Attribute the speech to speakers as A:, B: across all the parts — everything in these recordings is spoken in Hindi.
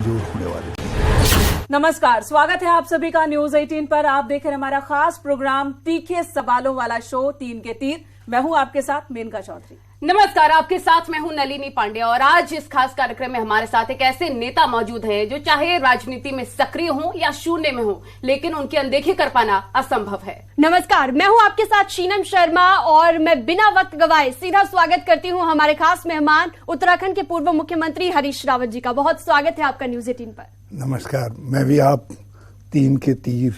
A: बेजोड़ होने वाले थे।
B: नमस्कार, स्वागत है आप सभी का न्यूज 18 पर। आप देख रहे हैं हमारा खास प्रोग्राम तीखे सवालों वाला शो तीन के तीर। मैं हूं आपके साथ मेनका चौधरी।
C: नमस्कार, आपके साथ मैं हूं नलिनी पांडे और आज इस खास कार्यक्रम में हमारे साथ एक ऐसे नेता मौजूद हैं जो चाहे राजनीति में सक्रिय हों या शून्य में हों, लेकिन उनकी अनदेखी कर पाना असंभव है।
D: नमस्कार, मैं हूं आपके साथ शीनम शर्मा और मैं बिना वक्त गवाए सीधा स्वागत करती हूं हमारे खास मेहमान उत्तराखंड के पूर्व मुख्यमंत्री हरीश रावत जी का। बहुत स्वागत है आपका न्यूज 18 पर।
A: नमस्कार, मैं भी आप तीन के तीर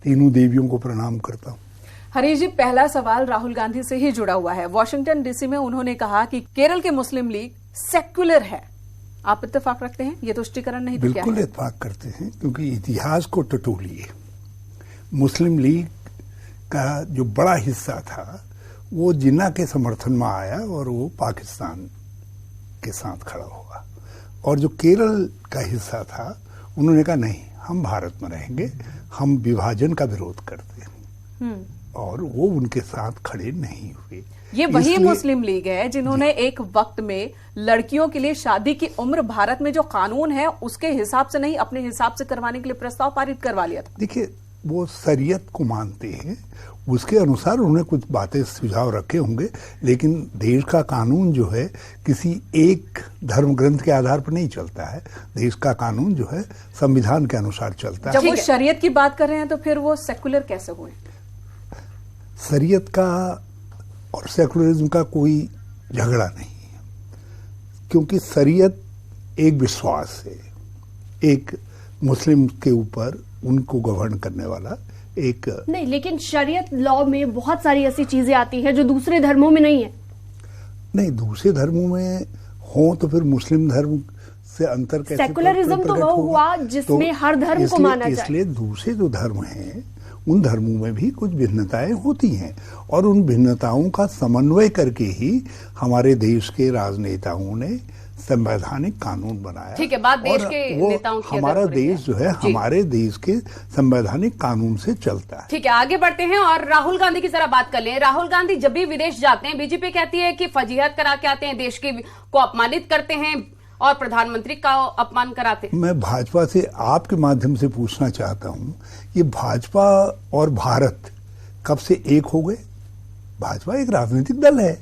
A: तीनों देवियों को प्रणाम करता हूं।
B: हरीश जी, पहला सवाल राहुल गांधी से ही जुड़ा हुआ है। वॉशिंगटन डीसी में उन्होंने कहा कि केरल के मुस्लिम लीग सेक्युलर है। आप इत्तेफाक रखते हैं? ये तुष्टिकरण नहीं तो क्या है?
A: बिल्कुल इत्तेफाक करते हैं, क्योंकि इतिहास को टटोलिए। मुस्लिम लीग का जो बड़ा हिस्सा था वो जिन्ना के समर्थन में आया और वो पाकिस्तान के साथ खड़ा हुआ, और जो केरल का हिस्सा था उन्होंने कहा नहीं, हम भारत में रहेंगे, हम विभाजन का विरोध करते हैं, और वो उनके साथ खड़े नहीं हुए।
B: ये वही मुस्लिम लीग है जिन्होंने एक वक्त में लड़कियों के लिए शादी की उम्र भारत में जो कानून है उसके हिसाब से नहीं, अपने हिसाब से करवाने के लिए प्रस्ताव पारित करवा लिया था।
A: देखिए, वो शरीयत को मानते हैं, उसके अनुसार उन्हें कुछ बातें सुझाव रखे होंगे, लेकिन देश का कानून जो है किसी एक धर्म ग्रंथ के आधार पर नहीं चलता है। देश का कानून जो है संविधान के अनुसार चलता है।
B: जब वो शरीयत की बात कर रहे हैं तो फिर वो सेकुलर कैसे हुए?
A: शरीयत का और सेकुलरिज्म का कोई झगड़ा नहीं है, क्योंकि शरीयत एक विश्वास है, एक मुस्लिम के ऊपर उनको गवर्न करने वाला एक
D: नहीं, लेकिन शरीयत लॉ में बहुत सारी ऐसी चीजें आती हैं जो दूसरे धर्मों में नहीं है।
A: नहीं, दूसरे धर्मों में हो तो फिर मुस्लिम धर्म से अंतर कैसे?
D: सेकुलरिज्म तो वो हुआ जिसमें हर धर्म को माना जाए।
A: इसलिए दूसरे जो धर्म हैं उन धर्मों में भी कुछ भिन्नताएं होती हैं, और उन भिन्नताओं का समन्वय करके ही हमारे देश के राजनेताओं ने संवैधानिक कानून बनाया।
C: ठीक है, बात देश के नेताओं की।
A: हमारा देश जो है हमारे देश के संवैधानिक कानून से चलता है।
C: ठीक है, आगे बढ़ते हैं और राहुल गांधी की जरा बात कर लें। राहुल गांधी जब भी विदेश जाते हैं, बीजेपी कहती है कि फजीहत करा के आते हैं, देश को अपमानित करते हैं और प्रधानमंत्री का अपमान कराते हैं।
A: मैं भाजपा से आपके माध्यम से पूछना चाहता हूं, ये भाजपा और भारत कब से एक हो गए? भाजपा एक राजनीतिक दल है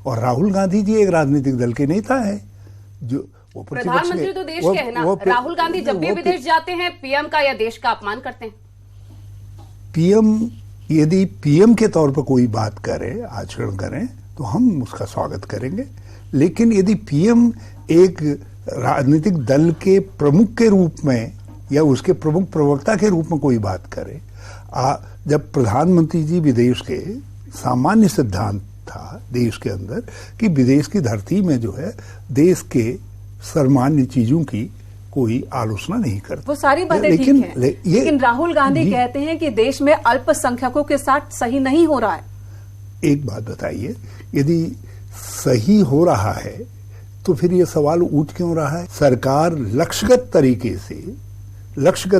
A: और राहुल गांधी जी एक राजनीतिक दल के नेता है। जो वो
C: प्रधानमंत्री तो देश के है ना। राहुल गांधी जब भी विदेश जाते हैं पीएम का या देश का अपमान करते हैं।
A: पीएम, यदि पीएम के तौर पर कोई बात करे, आचरण करें, तो हम उसका स्वागत करेंगे, लेकिन यदि पीएम एक राजनीतिक दल के प्रमुख के रूप में या उसके प्रमुख प्रवक्ता के रूप में कोई बात करे, जब प्रधानमंत्री जी विदेश के, सामान्य सिद्धांत था देश के अंदर कि विदेश की धरती में जो है देश के सर्वमान्य चीजों की कोई आलोचना नहीं करते।
B: वो सारी बातें ठीक हैं, लेकिन राहुल गांधी कहते हैं कि देश में अल्पसंख्यकों के साथ सही नहीं हो रहा है।
A: एक बात बताइए, यदि सही हो रहा है तो फिर ये सवाल उठ क्यों रहा है? सरकार लक्ष्यगत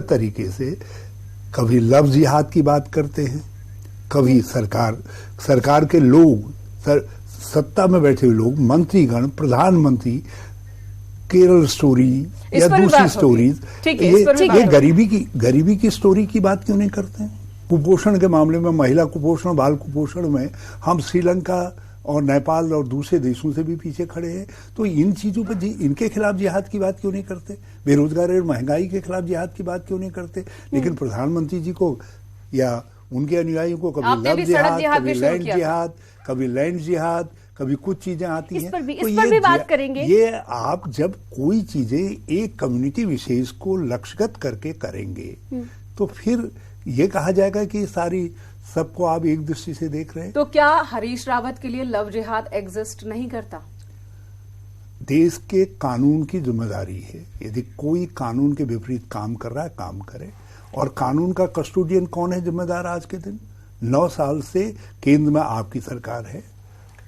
A: तरीके से कभी लव जिहाद की बात करते हैं, कभी सरकार के लोग, सत्ता में बैठे हुए लोग, मंत्रीगण, प्रधानमंत्री केरल स्टोरी या दूसरी स्टोरीज, ये गरीबी की स्टोरी की बात क्यों नहीं करते हैं? कुपोषण के मामले में, महिला कुपोषण, बाल कुपोषण में हम श्रीलंका और नेपाल और दूसरे देशों से भी पीछे खड़े हैं। तो इन चीजों पर इनके खिलाफ जिहाद की बात क्यों नहीं करते? बेरोजगारी और महंगाई के खिलाफ जिहाद की बात क्यों नहीं करते? लेकिन प्रधानमंत्री जी को या उनके अनुयायियों को कभी लव जिहाद, कभी लैंड जिहाद, कभी लैंड जिहाद, कभी कुछ चीजें आती हैं।
D: तो इस पर भी बात करेंगे।
A: ये आप जब कोई चीजें एक कम्युनिटी विशेष को लक्ष्यगत करके करेंगे तो फिर ये कहा जाएगा कि सारी सबको आप एक दृष्टि से देख रहे हैं।
B: तो क्या हरीश रावत के लिए लव जिहाद एग्जिस्ट नहीं करता?
A: देश के कानून की जिम्मेदारी है, यदि कोई कानून के विपरीत काम कर रहा है, काम करे। और कानून का कस्टोडियन कौन है जिम्मेदार आज के दिन? 9 साल से केंद्र में आपकी सरकार है।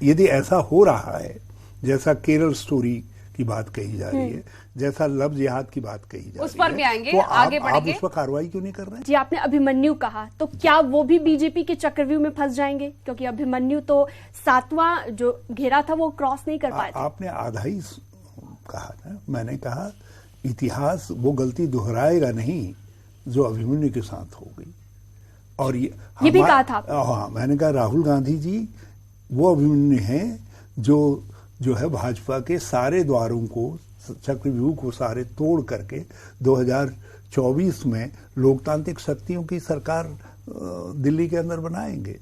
A: यदि ऐसा हो रहा है, जैसा केरल स्टोरी की बात कही जा रही है, जैसा लव जिहाद की बात कही जा रही है,
C: उस पर भी आएंगे,
A: तो
C: आगे बढ़ेंगे।
A: आप उस पर कार्रवाई क्यों नहीं कर रहे हैं?
D: जी, आपने अभिमन्यु कहा, तो क्या वो भी बीजेपी के चक्रव्यूह में फंस जाएंगे? क्योंकि अभिमन्यु तो 7वां जो घेरा था वो क्रॉस नहीं कर पाए थे।
A: आपने आधा ही कहा ना। मैंने कहा इतिहास वो गलती दोहराएगा नहीं जो अभिमन्यु के साथ हो गई। और
D: ये भी कहा था।
A: हाँ, मैंने कहा राहुल गांधी जी वो अभिमन्यु हैं जो है भाजपा के सारे द्वारों को, चक्रव्यूह को सारे तोड़ करके 2024 में लोकतांत्रिक शक्तियों की सरकार दिल्ली के अंदर बनाएंगे।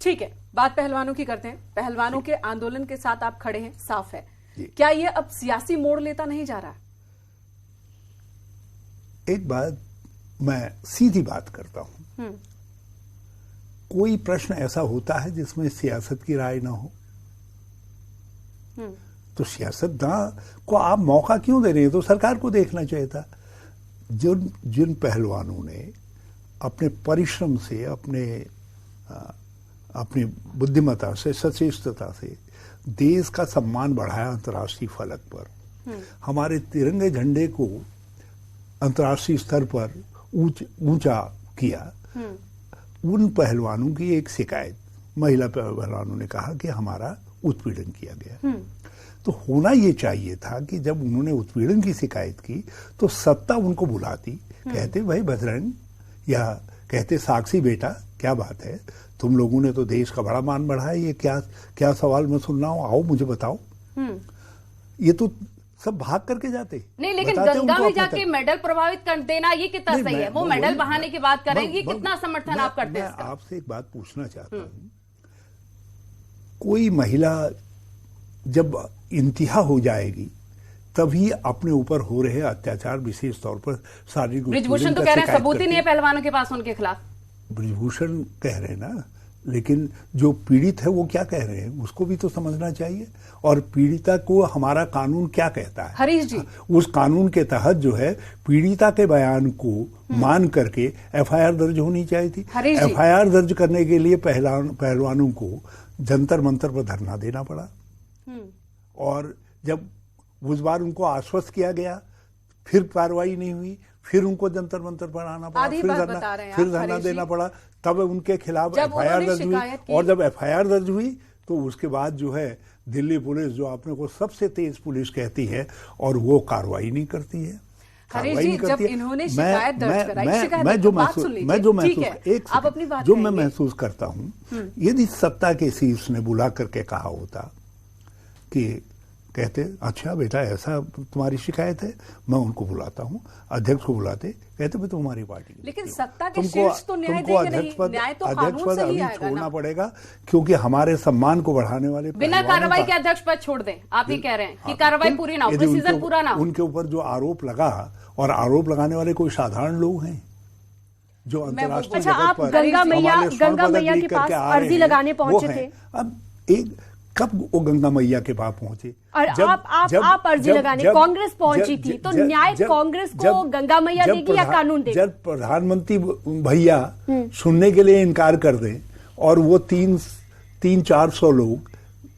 B: ठीक है, बात पहलवानों की करते हैं। पहलवानों के आंदोलन के साथ आप खड़े हैं, साफ है। क्या ये अब सियासी मोड़ लेता नहीं जा रहा?
A: एक बात मैं सीधी बात करता हूं, कोई प्रश्न ऐसा होता है जिसमें सियासत की राय ना हो? तो सियासतदान को आप मौका क्यों दे रहे हैं? तो सरकार को देखना चाहिए था। जिन पहलवानों ने अपने परिश्रम से, अपनी बुद्धिमत्ता से, सचेतता से देश का सम्मान बढ़ाया अंतर्राष्ट्रीय फलक पर, हमारे तिरंगे झंडे को अंतर्राष्ट्रीय स्तर पर ऊंचा किया, उन पहलवानों की एक शिकायत, महिला पहलवानों ने कहा कि हमारा उत्पीड़न किया गया। तो होना ये चाहिए था कि जब उन्होंने उत्पीड़न की शिकायत की तो सत्ता उनको बुलाती, कहते भाई बजरंग, या कहते साक्षी बेटा क्या बात है, तुम लोगों ने तो देश का बड़ा मान बढ़ाया, ये क्या सवाल मैं सुन रहा हूं, आओ मुझे बताओ। ये तो सब भाग करके जाते
C: नहीं, लेकिन गंगा में जाके मेडल प्रभावित कर देना ये कितना सही है? वो मेडल बहाने की बात करें, ये कितना समर्थन आप करते हैं?
A: मैं आपसे एक बात पूछना चाहता हूं, कोई महिला जब इंतहा हो जाएगी तभी अपने ऊपर हो रहे अत्याचार, विशेष तौर पर शारीरिक,
C: ब्रिजभूषण तो कह रहे हैं सबूत ही नहीं है पहलवानों के पास उनके खिलाफ।
A: ब्रिजभूषण कह रहे हैं ना, लेकिन जो पीड़ित है वो क्या कह रहे हैं उसको भी तो समझना चाहिए। और पीड़िता को हमारा कानून क्या कहता है?
B: हरीश जी,
A: उस कानून के तहत जो है पीड़िता के बयान को मान करके एफआईआर दर्ज होनी चाहिए थी। एफआईआर दर्ज करने के लिए पहलवानों को जंतर मंतर पर धरना देना पड़ा, और जब उस बार उनको आश्वस्त किया गया, फिर कार्रवाई नहीं हुई, फिर उनको जंतर मंतर पर आना पड़ा, फिर धरना देना पड़ा, तब उनके खिलाफ एफआईआर दर्ज हुई। और जब एफआईआर दर्ज हुई तो उसके बाद जो है दिल्ली पुलिस, जो अपने को सबसे तेज पुलिस कहती है, और वो कार्रवाई नहीं करती है।
B: जब इन्होंने शिकायत दर्ज कराई,
A: मैं महसूस करता हूं, यदि सत्ता के शीर्ष ने बुला करके कहा होता कि कहते अच्छा बेटा ऐसा तुम्हारी शिकायत है, मैं उनको बुलाता हूं, अध्यक्ष को बुलाते, कहते भाई तुम्हारी पार्टी,
B: लेकिन सत्ता के शीर्ष तो न्याय देंगे नहीं, न्याय तो
A: अध्यक्ष पद अभी छोड़ना पड़ेगा, क्योंकि हमारे सम्मान को बढ़ाने वाले
C: बिना कार्रवाई के अध्यक्ष पद छोड़ दें। आप ही कह रहे हैं कि कार्रवाई पूरी ना हो, प्रोसीजर पूरा ना हो।
A: उनके ऊपर जो आरोप लगा, और आरोप लगाने वाले कोई साधारण लोग हैं जो अंतर्राष्ट्रीय
D: आप गंगा मैया के पास अर्जी लगाने पहुंचे थे।
A: अब एक कब वो गंगा मैया के पास पहुंचे?
D: और आप अर्जी लगाने कांग्रेस पहुंची थी, तो न्याय कांग्रेस को गंगा मैया देगी या कानून देगी?
A: जब प्रधानमंत्री भैया सुनने के लिए इनकार कर दें, और वो 300-400 लोग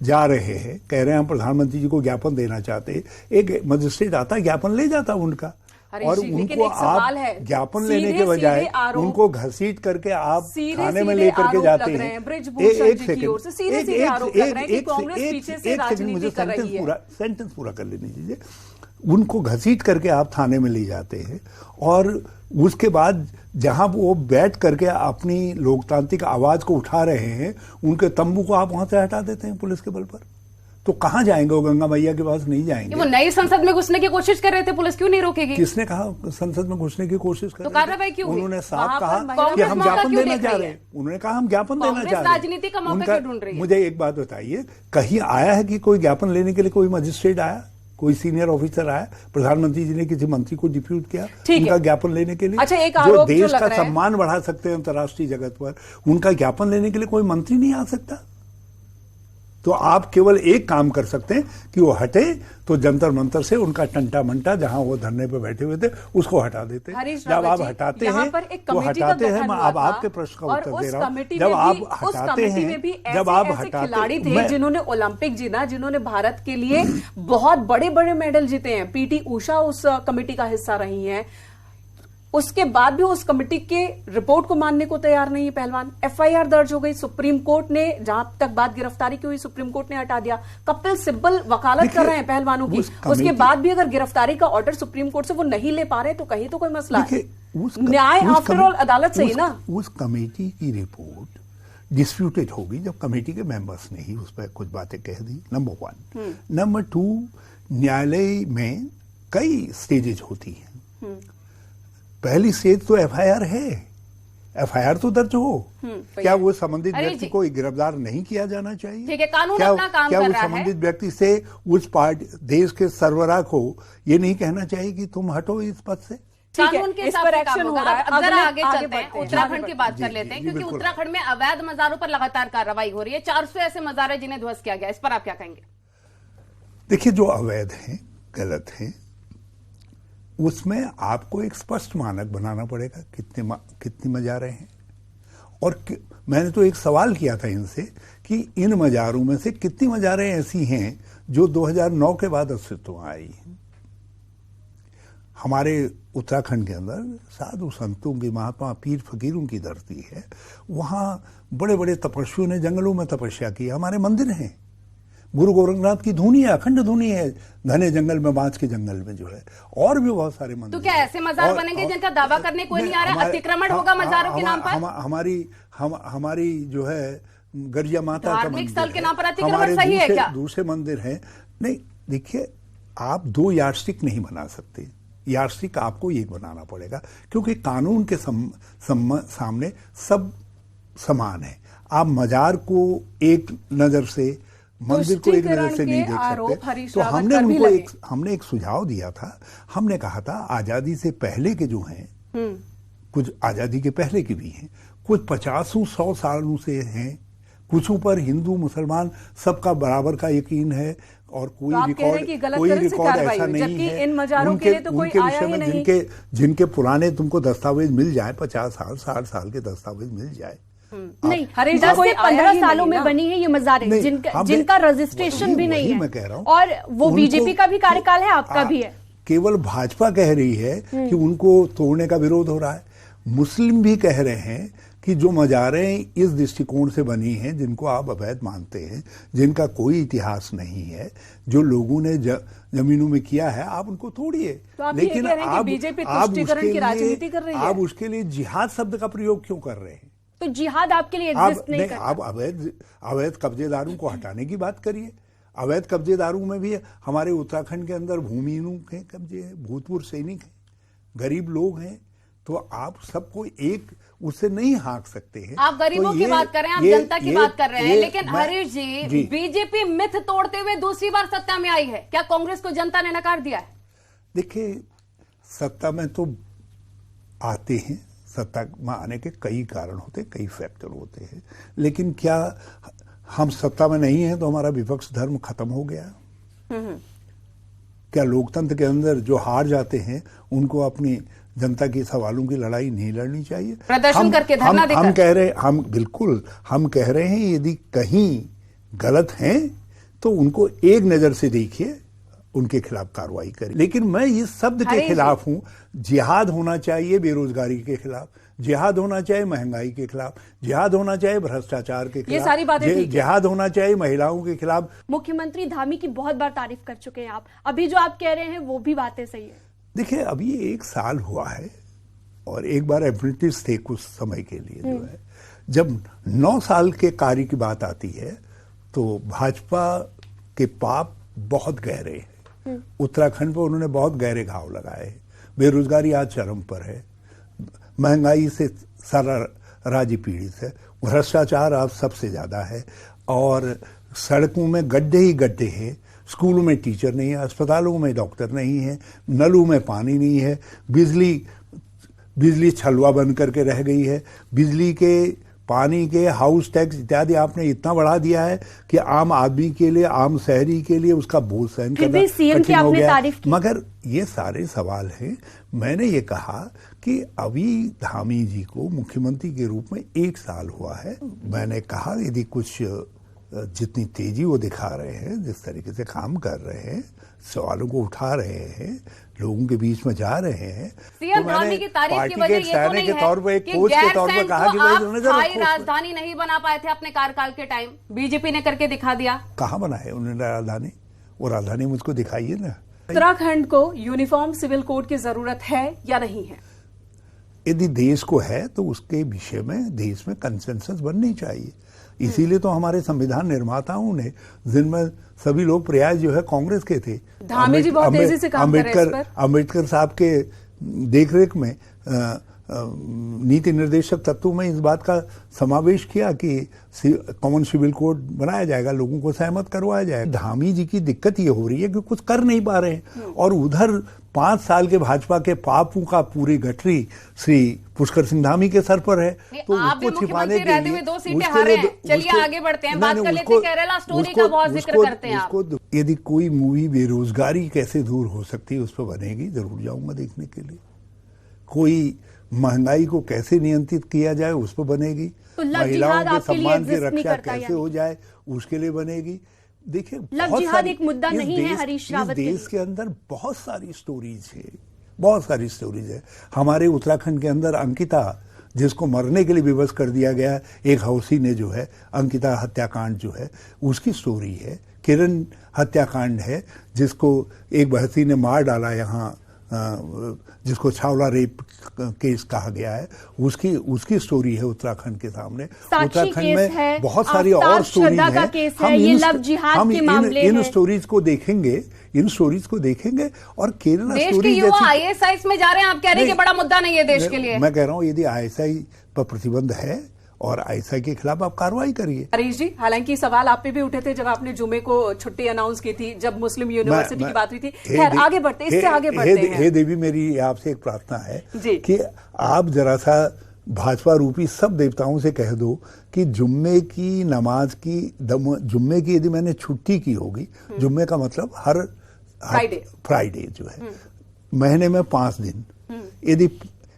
A: जा रहे हैं, कह रहे हैं हम प्रधानमंत्री जी को ज्ञापन देना चाहते, एक मजिस्ट्रेट आता ज्ञापन ले जाता उनका, और उनको आप ज्ञापन लेने के बजाय उनको घसीट करके आप थाने में लेकर के जाते हैं। एक सेकंड मुझे सेंटेंस पूरा कर लेने दीजिए। उनको घसीट करके आप थाने में ले जाते हैं, और उसके बाद जहां वो बैठ करके अपनी लोकतांत्रिक आवाज को उठा रहे हैं, उनके तंबू को आप वहां से हटा देते हैं पुलिस के बल पर। तो कहां जाएंगे वो? गंगा मैया के पास नहीं जाएंगे।
C: वो नई संसद में घुसने की कोशिश कर रहे थे, पुलिस क्यों नहीं रोकेगी?
A: किसने कहा संसद में घुसने की कोशिश कर रहे थे?
C: तो कार्रवाई क्यों?
A: उन्होंने साफ कहा कि हम ज्ञापन देना चाह रहे हैं। उन्होंने कहा हम ज्ञापन देना चाह रहे हैं।
C: राजनीति का मौका क्यों ढूंढ रही है?
A: मुझे एक बात बताइए, कहीं आया है कि कोई ज्ञापन लेने के लिए कोई मजिस्ट्रेट आया, कोई सीनियर ऑफिसर आया, प्रधानमंत्री जी ने किसी मंत्री को डिप्यूट किया उनका ज्ञापन लेने के लिए?
B: अच्छा, एक
A: जो देश का सम्मान बढ़ा सकते हैं अंतर्राष्ट्रीय जगत पर, उनका ज्ञापन लेने के लिए कोई मंत्री नहीं आ सकता? तो आप केवल एक काम कर सकते हैं कि वो हटे, तो जंतर मंतर से उनका टंटा मंटा जहां वो धरने पे बैठे हुए थे उसको हटा देते। जब आप हटाते हैं तो हटाते हैं, मैं अब आपके प्रश्न का उत्तर दे रहा हूं, जब आप हटाते हैं, जब आप
B: खिलाड़ी थे जिन्होंने ओलंपिक जीता, जिन्होंने भारत के लिए बहुत बड़े बड़े मेडल जीते हैं, पीटी उषा उस कमेटी का हिस्सा रही हैं, उसके बाद भी उस कमेटी के रिपोर्ट को मानने को तैयार नहीं है पहलवान। एफआईआर दर्ज हो गई, सुप्रीम कोर्ट ने, जहां तक बात गिरफ्तारी की हुई, सुप्रीम कोर्ट ने हटा दिया। कपिल सिब्बल वकालत कर रहे हैं पहलवानों की, उसके बाद भी अगर गिरफ्तारी का ऑर्डर सुप्रीम कोर्ट से वो नहीं ले पा रहे तो कहीं तो कोई मसला है। न्याय आफ्टर ऑल अदालत से ही ना।
A: उस कमेटी की रिपोर्ट डिस्प्यूटेड होगी जब कमेटी के मेंबर्स ने ही उस पर कुछ बातें कह दी, नंबर 1। नंबर 2, न्यायालय में कई स्टेजेज होती हैं। पहली स्टेज तो एफआईआर है, एफआईआर तो दर्ज हो। क्या वो संबंधित व्यक्ति को गिरफ्तार नहीं किया जाना चाहिए?
C: ठीक है, कानून अपना काम कर रहा है।
A: क्या वो संबंधित व्यक्ति से उस देश के सरबराह को ये नहीं कहना चाहिए कि तुम हटो इस पद से?
C: कानून के हिसाब से काम होगा। अब जरा आगे चलते हैं, उत्तराखंड की बात कर लेते हैं, क्योंकि उत्तराखंड में अवैध मजारों पर लगातार कार्रवाई हो रही है। 400 ऐसे मजार है जिन्हें ध्वस्त किया गया, इस पर आप क्या कहेंगे?
A: देखिए, जो अवैध हैं, गलत हैं, उसमें आपको एक स्पष्ट मानक बनाना पड़ेगा कितनी मजारें हैं। और मैंने तो एक सवाल किया था इनसे कि इन मजारों में से कितनी मजारें ऐसी हैं जो 2009 के बाद अस्तित्व में आई हैं। हमारे उत्तराखंड के अंदर साधु संतों की, महात्मा पीर फकीरों की धरती है। वहां बड़े बड़े तपस्वियों ने जंगलों में तपस्या की। हमारे मंदिर हैं, गुरु गोरखनाथ की धुनी है, अखंड धुनी है घने जंगल में, बांस के जंगल में जो है, और भी बहुत सारे मंदिर।
C: तो क्या ऐसे मजार बनेंगे जिनका दावा करने कोई नहीं आ रहा? अतिक्रमण होगा मजारों के नाम पर?
A: हमारी जो है गरिया माता का
C: धार्मिक स्थल के नाम पर अतिक्रमण सही है क्या?
A: दूसरे मंदिर हैं। नहीं, देखिए, आप 2 यार्डस्टिक नहीं बना सकते। यार्डस्टिक आपको एक बनाना पड़ेगा, क्योंकि कानून के सामने सब समान है। आप मजार को एक नजर से, मंदिर को एक नजर से नहीं देख सकते। तो हमने एक सुझाव दिया था। हमने कहा था आजादी से पहले के जो हैं, कुछ आजादी के पहले के भी हैं, कुछ 50-100 सालों से हैं, कुछों पर हिंदू मुसलमान सबका बराबर का यकीन है, और कोई रिकॉर्ड ऐसा नहीं है।
B: इन मजारों के लिए तो कोई आया ही नहीं।
A: जिनके पुराने तुमको दस्तावेज मिल जाए, 50 साल 60 साल के दस्तावेज मिल जाए।
D: नहीं, 10 से 15 सालों में बनी है ये मजारें, जिनका रजिस्ट्रेशन भी नहीं है।
A: मैं कह रहा हूं,
D: और वो बीजेपी का भी कार्यकाल है, आपका भी है।
A: केवल भाजपा कह रही है कि उनको तोड़ने का विरोध हो रहा है। मुस्लिम भी कह रहे हैं कि जो मजारें इस दृष्टिकोण से बनी हैं, जिनको आप अवैध मानते हैं, जिनका कोई इतिहास नहीं है, जो लोगों ने जमीनों में किया है, आप उनको तोड़िए।
B: तो
A: लेकिन
B: आप
A: उसके लिए जिहाद शब्द का प्रयोग क्यों कर रहे हैं?
D: तो जिहाद आपके लिए एग्जिस्ट नहीं करता।
A: आप अवैध कब्जेदारों को हटाने की बात करिए। अवैध कब्जेदारों में भी हमारे उत्तराखंड के अंदर भूमिहीनों के कब्जे हैं, भूतपूर्व सैनिक हैं, गरीब लोग हैं। तो आप सबको एक उससे नहीं हाँक सकते हैं।
C: आप गरीबों की बात कर रहे हैं, आप जनता की बात कर रहे हैं, लेकिन हरीश जी, बीजेपी मिथ तोड़ते हुए दूसरी बार सत्ता में आई है, क्या कांग्रेस को जनता ने नकार दिया है?
A: देखिए, सत्ता में तो आते हैं, सत्ता में आने के कई कारण होते, कई फैक्टर होते हैं, लेकिन क्या हम सत्ता में नहीं हैं तो हमारा विपक्ष धर्म खत्म हो गया? क्या लोकतंत्र के अंदर जो हार जाते हैं उनको अपनी जनता के सवालों की लड़ाई नहीं लड़नी चाहिए?
C: प्रदर्शन करके, धरना देकर?
A: हम कह रहे हैं यदि कहीं गलत हैं तो उनको एक नजर से देखिए, उनके खिलाफ कार्रवाई करें। लेकिन मैं इस शब्द के खिलाफ हूं। जिहाद होना चाहिए बेरोजगारी के खिलाफ, जिहाद होना चाहिए महंगाई के खिलाफ, जिहाद होना चाहिए भ्रष्टाचार के खिलाफ,
B: ये सारी बातें
A: जिहाद होना चाहिए महिलाओं के खिलाफ।
D: मुख्यमंत्री धामी की बहुत बार तारीफ कर चुके हैं आप, अभी जो आप कह रहे हैं वो भी बातें सही है।
A: देखिए, अभी 1 साल हुआ है और एक बार अप्रेंटिस थे कुछ समय के लिए जो है। जब 9 साल के कार्य की बात आती है तो भाजपा के पाप बहुत गहरे हैं। उत्तराखंड पर उन्होंने बहुत गहरे घाव लगाए। बेरोजगारी आज चरम पर है, महंगाई से सारा राज्य पीड़ित है, भ्रष्टाचार आज सबसे ज्यादा है, और सड़कों में गड्ढे ही गड्ढे हैं, स्कूलों में टीचर नहीं है, अस्पतालों में डॉक्टर नहीं है, नलों में पानी नहीं है, बिजली छलवा बन करके रह गई है, बिजली के, पानी के, हाउस टैक्स इत्यादि आपने इतना बढ़ा दिया है कि आम आदमी के लिए, आम शहरी के लिए उसका बोझ सहन करना कठिन हो गया। मगर ये सारे सवाल हैं। मैंने ये कहा कि अभी धामी जी को मुख्यमंत्री के रूप में 1 साल हुआ है। मैंने कहा यदि कुछ जितनी तेजी वो दिखा रहे हैं, जिस तरीके से काम कर रहे हैं, सवालों को उठा रहे हैं, लोगों के बीच में जा रहे हैं,
C: सीएम धोनी की तारीफ की वजह ये तो नहीं है कि गैरसैंण को आप स्थायी राजधानी नहीं बना पाए थे अपने कार्यकाल के टाइम, बीजेपी ने करके दिखा दिया।
A: कहाँ बना है उन्होंने राजधानी? वो राजधानी मुझको दिखाइए ना।
B: उत्तराखंड को यूनिफॉर्म सिविल कोड की जरूरत है या नहीं है?
A: यदि देश को है तो उसके विषय में देश में कंसेंसस बननी चाहिए। इसीलिए तो हमारे संविधान निर्माताओं ने, जिनमें सभी लोग प्रयास जो है कांग्रेस के थे,
B: धामी जी बहुत तेजी से काम कर रहे हैं इस पर।
A: अम्बेडकर साहब के देखरेख में नीति निर्देशक तत्वों में इस बात का समावेश किया कि कॉमन सिविल कोड बनाया जाएगा, लोगों को सहमत करवाया जाएगा। धामी जी की दिक्कत ये हो रही है कि कुछ कर नहीं पा रहे हैं, और उधर 5 साल के भाजपा के पापों का पूरी गठरी श्री पुष्कर सिंह धामी के सर पर है।
C: तो आप भी मुख्यमंत्री रहते हुए 2 सीटें हारे हैं। चलिए आगे बढ़ते हैं, बात कर लेते हैं केरला स्टोरी का बहुत जिक्र करते हैं आप।
A: यदि कोई मूवी बेरोजगारी कैसे दूर हो सकती है उस पर बनेगी, जरूर जाऊंगा देखने के लिए। कोई महंगाई को कैसे नियंत्रित किया जाए उस पर बनेगी,
D: तो
A: महिलाओं के सम्मान की रक्षा कैसे हो जाए उसके लिए बनेगी। देखिए,
D: लव जिहाद एक मुद्दा नहीं है हरीश रावत के लिए।
A: देश के अंदर बहुत सारी स्टोरीज है, बहुत सारी स्टोरीज है। हमारे उत्तराखंड के अंदर अंकिता, जिसको मरने के लिए विवश कर दिया गया, एक हौसी ने जो है, अंकिता हत्याकांड जो है उसकी स्टोरी है। किरण हत्याकांड है, जिसको एक बहसी ने मार डाला यहाँ, जिसको छावला रेप केस कहा गया है, उसकी स्टोरी है उत्तराखंड के सामने। उत्तराखंड में बहुत सारी और स्टोरीज हैं। इन स्टोरीज को देखेंगे, और केरला
C: देश
A: स्टोरी
C: के युवा आईएसआई में जा रहे हैं, आप कह रहे हैं कि बड़ा मुद्दा नहीं है देश के लिए।
A: मैं कह रहा हूँ यदि आईएसआई पर प्रतिबंध है और आईएसआई के खिलाफ आप कार्रवाई करिए।
B: हरीश जी, हालांकि सवाल आप पे भी उठे थे जब आपने जुमे को छुट्टी अनाउंस की थी, जब मुस्लिम यूनिवर्सिटी की बात हुई थी। खैर आगे बढ़ते, इससे आगे बढ़ते हैं।
A: हे देवी, मेरी आपसे एक प्रार्थना है कि आप जरा सा भाजपा रूपी सब देवताओं से कह दो कि जुम्मे की नमाज की, जुम्मे की यदि मैंने छुट्टी की होगी, जुम्मे का मतलब हर फ्राइडे जो है, महीने में 5 दिन, यदि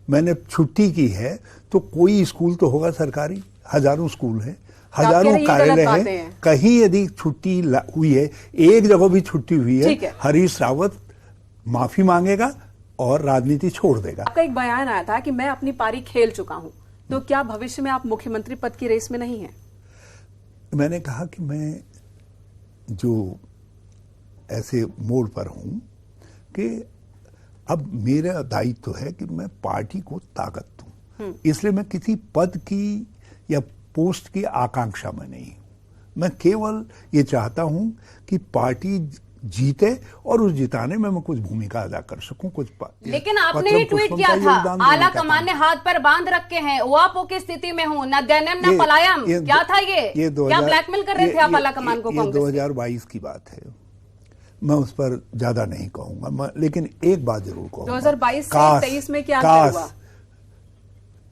A: मैंने छुट्टी की है तो कोई स्कूल तो होगा सरकारी, हजारों स्कूल हैं, हजारों कार्यालय हैं, कहीं यदि छुट्टी हुई है, एक जगह भी छुट्टी हुई है, हरीश रावत माफी मांगेगा और राजनीति छोड़ देगा।
B: आपका एक बयान आया था कि मैं अपनी पारी खेल चुका हूं, तो क्या भविष्य में आप मुख्यमंत्री पद की रेस में नहीं हैं?
A: मैंने कहा कि मैं जो ऐसे मोड़ पर हूं कि अब मेरा दायित्व है कि मैं पार्टी को ताकत दूं, इसलिए मैं किसी पद की या पोस्ट की आकांक्षा में नहीं हूं। मैं केवल ये चाहता हूं कि पार्टी जीते और उस जिताने में मैं कुछ भूमिका अदा कर सकूं। कुछ
C: लेकिन आपने ही ट्वीट किया था, आला कमान ने हाथ पर बांध रखे हैं, ओआपो की स्थिति में हूं, न दैनम न पलायम। क्या था ये क्या ब्लैकमेल कर रहे थे आप आला कमान को?
A: 2022 की बात है, मैं उस पर ज्यादा नहीं कहूंगा, लेकिन एक बात जरूर कहूंगा।
B: 2022 से 23 में क्या हुआ?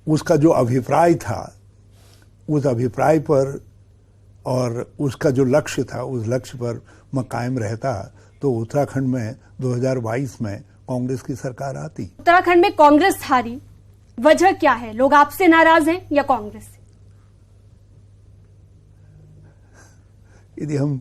A: उसका जो अभिप्राय था, उस अभिप्राय पर और उसका जो लक्ष्य था, उस लक्ष्य पर मैं कायम रहता तो उत्तराखंड में 2022 में कांग्रेस की सरकार आती।
D: उत्तराखंड में कांग्रेस हारी, वजह क्या है? लोग आपसे नाराज हैं या कांग्रेस से?
A: यदि हम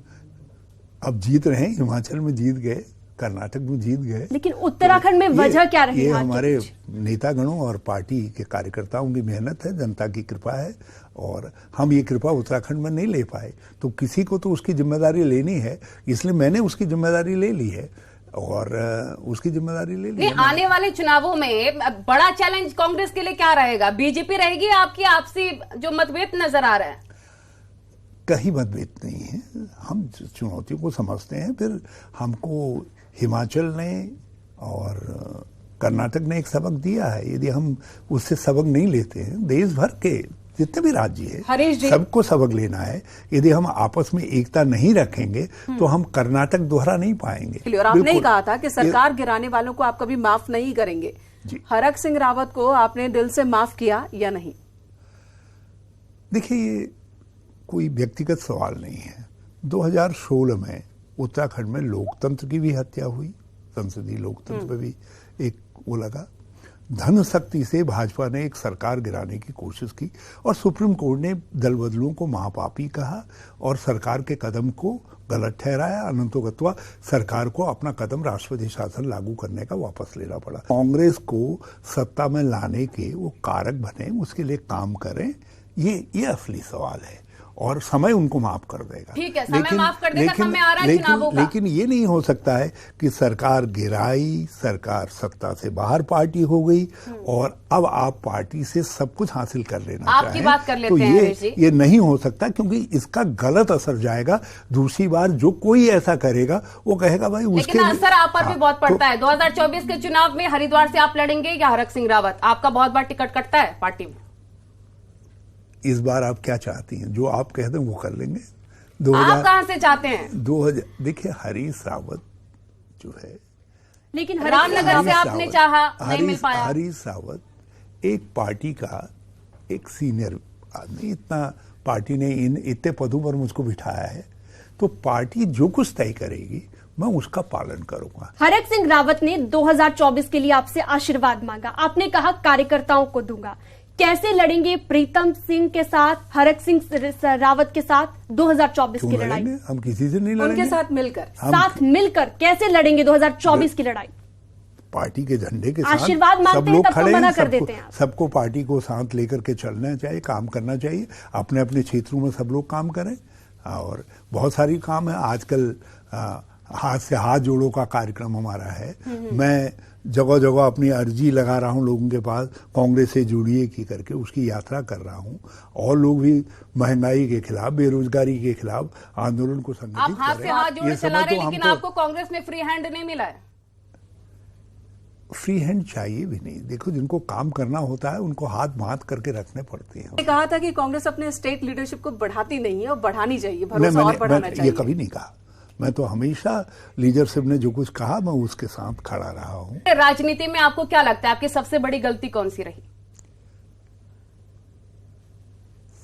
A: अब जीत रहे हैं, हिमाचल में जीत गए, कर्नाटक में जीत गए,
D: लेकिन उत्तराखंड में वजह क्या रही?
A: ये हमारे नेतागणों और पार्टी के कार्यकर्ताओं की मेहनत है, जनता की कृपा है, और हम ये कृपा उत्तराखंड में नहीं ले पाए, तो किसी को तो उसकी जिम्मेदारी लेनी है, इसलिए मैंने उसकी जिम्मेदारी ले ली है और उसकी जिम्मेदारी ले ली है।
C: आने वाले चुनावों में बड़ा चैलेंज कांग्रेस के लिए क्या रहेगा? बीजेपी रहेगी आपकी आपसी जो मतभेद नजर आ रहा है?
A: कहीं मतभेद नहीं है, हम चुनौतियों को समझते हैं। फिर हमको हिमाचल ने और कर्नाटक ने एक सबक दिया है, यदि हम उससे सबक नहीं लेते हैं, देश भर के जितने भी राज्य है सबको सबक लेना है। यदि हम आपस में एकता नहीं रखेंगे तो हम कर्नाटक दोहरा नहीं पाएंगे।
B: और आपने ही कहा था कि सरकार गिराने वालों को आप कभी माफ नहीं करेंगे। हरक सिंह रावत को आपने दिल से माफ किया या नहीं?
A: देखिए, ये कोई व्यक्तिगत सवाल नहीं है। 2016 में उत्तराखंड में लोकतंत्र की भी हत्या हुई, संसदीय लोकतंत्र पे भी एक वो लगा। धन शक्ति से भाजपा ने एक सरकार गिराने की कोशिश की और सुप्रीम कोर्ट ने दल बदलुओं को महापापी कहा और सरकार के कदम को गलत ठहराया। अनंतोगत्वा सरकार को अपना कदम राष्ट्रपति शासन लागू करने का वापस लेना पड़ा। कांग्रेस को सत्ता में लाने के वो कारक बने, उसके लिए काम करें, ये असली सवाल है और समय उनको माफ कर देगा।
C: ठीक है, समय माफ कर देगा, समय आ रहा है चुनावों का।
A: लेकिन ये नहीं हो सकता है कि सरकार गिराई, सरकार सत्ता से बाहर पार्टी हो गई और अब आप पार्टी से सब कुछ हासिल कर लेना
C: आपकी
A: चाहें।
C: बात कर लेते
A: तो
C: हैं
A: ये नहीं हो सकता, क्योंकि इसका गलत असर जाएगा। दूसरी बार जो कोई ऐसा करेगा वो कहेगा भाई उसके,
C: लेकिन असर आप पर भी बहुत पड़ता है। 2024 के चुनाव में हरिद्वार से आप लड़ेंगे या हरक सिंह रावत? आपका बहुत बार टिकट कटता है पार्टी में।
A: इस बार आप क्या चाहती हैं? जो आप कहते हैं वो कर लेंगे।
C: आप कहां से चाहते हैं?
A: 2000 देखिए, हरीश रावत जो है,
D: लेकिन
C: रामनगर से आपने चाहा, नहीं मिल पाया।
A: हरीश रावत एक पार्टी का एक सीनियर आदमी, इतना पार्टी ने इतने पदों पर मुझको बिठाया है, तो पार्टी जो कुछ तय करेगी मैं उसका पालन करूंगा।
D: हरक सिंह रावत ने 2024 के लिए आपसे आशीर्वाद मांगा। आपने कहा कार्यकर्ताओं को दूंगा। कैसे लड़ेंगे प्रीतम सिंह के साथ, हरक सिंह रावत के साथ 2024 की लड़ाई?
A: हम किसी से नहीं लड़ेंगे।
B: उनके साथ
D: मिलकर कैसे लड़ेंगे 2024 की लड़ाई?
A: पार्टी के झंडे के साथ
D: आशीर्वाद मांगते हैं, तब तो मना कर देते हैं।
A: सबको पार्टी को साथ लेकर के चलना चाहिए, काम करना चाहिए। अपने अपने क्षेत्रों में सब लोग काम करें और बहुत सारी काम है। आजकल हाथ से हाथ जोड़ो का कार्यक्रम हमारा है। मैं जगह जगह अपनी अर्जी लगा रहा हूं लोगों के पास, कांग्रेस से जुड़िए की करके उसकी यात्रा कर रहा हूं। और लोग भी महंगाई के खिलाफ, बेरोजगारी के खिलाफ आंदोलन को संगठित
C: आप हाथ से हाथ जोड़े चला रहे हैं, लेकिन आपको कांग्रेस ने फ्री हैंड नहीं मिला है।
A: फ्री हैंड चाहिए भी नहीं। देखो, जिनको काम करना होता है उनको हाथ बांध करके रखने पड़ते हैं।
B: कहा था कि कांग्रेस अपने स्टेट लीडरशिप को बढ़ाती नहीं है और बढ़ानी चाहिए, भरोसा और बढ़ाना चाहिए।
A: ये कभी नहीं कहा। मैं तो हमेशा लीडरशिप ने जो कुछ कहा मैं उसके साथ खड़ा रहा हूं।
C: राजनीति में आपको क्या लगता है, आपकी सबसे बड़ी गलती कौन सी रही?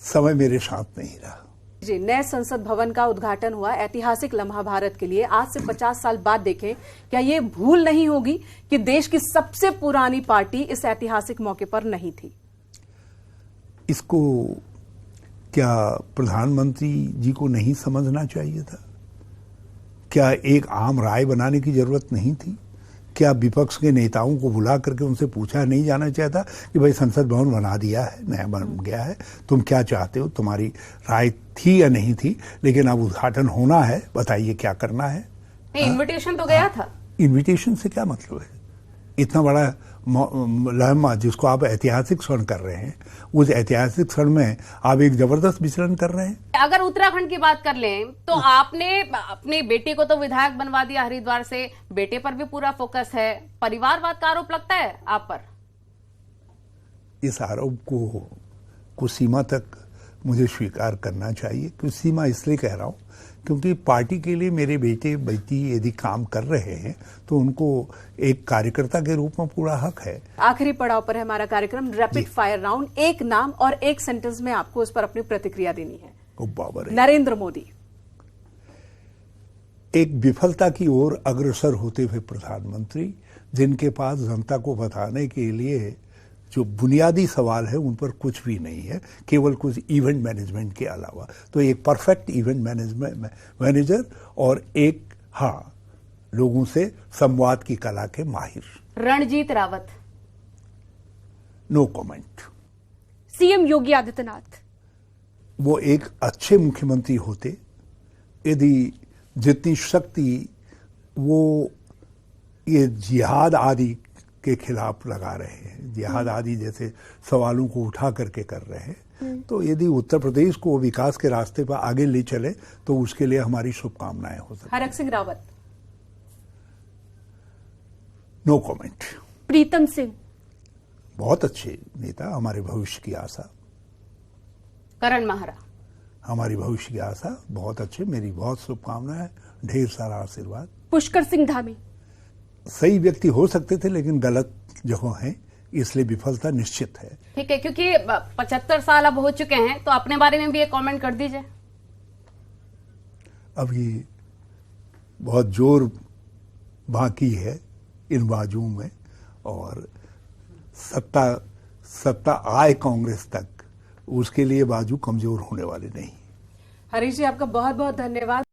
A: समय मेरे साथ नहीं रहा।
B: जी, नए संसद भवन का उद्घाटन हुआ, ऐतिहासिक लम्हा भारत के लिए। आज से 50 साल बाद देखें, क्या ये भूल नहीं होगी कि देश की सबसे पुरानी पार्टी इस ऐतिहासिक मौके पर नहीं थी?
A: इसको क्या प्रधानमंत्री जी को नहीं समझना चाहिए था? क्या एक आम राय बनाने की जरूरत नहीं थी? क्या विपक्ष के नेताओं को बुला करके उनसे पूछा नहीं जाना चाहता कि भाई संसद भवन बना दिया है, नया बन गया है, तुम क्या चाहते हो, तुम्हारी राय थी या नहीं थी, लेकिन अब उद्घाटन होना है, बताइए क्या करना है?
C: इन्विटेशन तो गया था।
A: इन्विटेशन से क्या मतलब है? इतना बड़ा लम्हा जिसको आप ऐतिहासिक क्षण कर रहे हैं, उस ऐतिहासिक क्षण में आप एक जबरदस्त विचलन कर रहे हैं।
C: अगर उत्तराखंड की बात कर लें तो आपने अपनी बेटी को तो विधायक बनवा दिया हरिद्वार से, बेटे पर भी पूरा फोकस है। परिवारवाद का आरोप लगता है आप पर?
A: इस आरोप को कुछ सीमा तक मुझे स्वीकार करना चाहिए। कुछ सीमा इसलिए कह रहा हूं क्योंकि पार्टी के लिए मेरे बेटे बेटी यदि काम कर रहे हैं तो उनको एक कार्यकर्ता के रूप में पूरा हक है।
B: आखिरी पड़ाव पर है हमारा कार्यक्रम, रैपिड फायर राउंड। एक नाम और एक सेंटेंस में आपको उस पर अपनी प्रतिक्रिया देनी है। नरेंद्र मोदी।
A: एक विफलता की ओर अग्रसर होते हुए प्रधानमंत्री, जिनके पास जनता को बताने के लिए जो बुनियादी सवाल है उन पर कुछ भी नहीं है, केवल कुछ इवेंट मैनेजमेंट के अलावा। तो एक परफेक्ट इवेंट मैनेजर और एक लोगों से संवाद की कला के माहिर।
C: Ranjit Rawat.
A: No comment.
D: CM Yogi Adityanath.
A: वो एक अच्छे मुख्यमंत्री होते यदि जितनी शक्ति वो ये जिहाद आदि के खिलाफ लगा रहे हैं, जिहाद आदि जैसे सवालों को उठा करके कर रहे हैं, तो यदि उत्तर प्रदेश को विकास के रास्ते पर आगे ले चले तो उसके लिए हमारी शुभकामनाएं हो सकती।
B: हरक सिंह रावत।
A: No comment.
D: प्रीतम सिंह।
A: बहुत अच्छे नेता, हमारे भविष्य की आशा।
C: करण माहरा।
A: हमारी भविष्य की आशा, बहुत अच्छे, मेरी बहुत शुभकामनाएं, ढेर सारा आशीर्वाद।
D: पुष्कर सिंह धामी।
A: सही व्यक्ति हो सकते थे लेकिन गलत जगह है, इसलिए विफलता निश्चित है।
C: ठीक है, क्योंकि 75 साल अब हो चुके हैं तो अपने बारे में भी एक कमेंट कर दीजिए।
A: अभी बहुत जोर बाकी है इन बाजुओं में और सत्ता आए कांग्रेस तक, उसके लिए बाजू कमजोर होने वाले नहीं।
B: हरीश जी, आपका बहुत बहुत धन्यवाद।